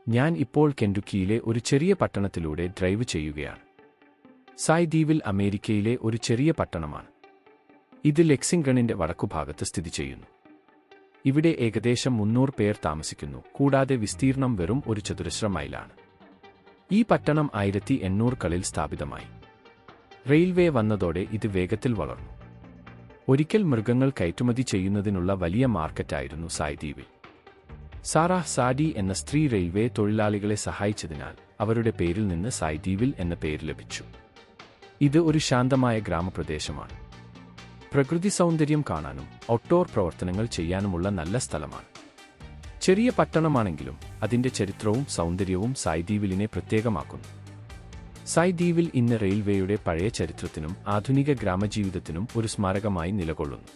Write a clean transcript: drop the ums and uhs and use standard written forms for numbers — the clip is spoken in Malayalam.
ഞാൻ ഇപ്പോൾ കെൻറ്റുക്കിയിലെ ഒരു ചെറിയ പട്ടണത്തിലൂടെ ഡ്രൈവ് ചെയ്യുകയാണ്. സായ് ദ്വീപിൽ അമേരിക്കയിലെ ഒരു ചെറിയ പട്ടണമാണ്. ഇത് ലെക്സിംഗണിന്റെ വടക്കുഭാഗത്ത് സ്ഥിതി ചെയ്യുന്നു. ഇവിടെ ഏകദേശം 300 പേർ താമസിക്കുന്നു, കൂടാതെ വിസ്തീർണം വെറും ഒരു ചതുരശ്ര മൈലാണ്. ഈ പട്ടണം 1800കളിൽ സ്ഥാപിതമായി. റെയിൽവേ വന്നതോടെ ഇത് വേഗത്തിൽ വളർന്നു. ഒരിക്കൽ മൃഗങ്ങൾ കയറ്റുമതി ചെയ്യുന്നതിനുള്ള വലിയ മാർക്കറ്റായിരുന്നു സായ് ദ്വീപിൽ. സാറാ സാഡി എന്ന സ്ത്രീ റെയിൽവേ തൊഴിലാളികളെ സഹായിച്ചതിനാൽ അവരുടെ പേരിൽ നിന്ന് സായ് ദ്വീപിൽ എന്ന പേര് ലഭിച്ചു. ഇത് ഒരു ശാന്തമായ ഗ്രാമപ്രദേശമാണ്. പ്രകൃതി സൗന്ദര്യം കാണാനും ഔട്ട്ഡോർ പ്രവർത്തനങ്ങൾ ചെയ്യാനുമുള്ള നല്ല സ്ഥലമാണ്. ചെറിയ പട്ടണമാണെങ്കിലും അതിന്റെ ചരിത്രവും സൗന്ദര്യവും സായ് ദ്വീപിലിനെ പ്രത്യേകമാക്കുന്നു. സായ് ദ്വീപിൽ ഇന്ന് റെയിൽവേയുടെ പഴയ ചരിത്രത്തിനും ആധുനിക ഗ്രാമജീവിതത്തിനും ഒരു സ്മാരകമായി നിലകൊള്ളുന്നു.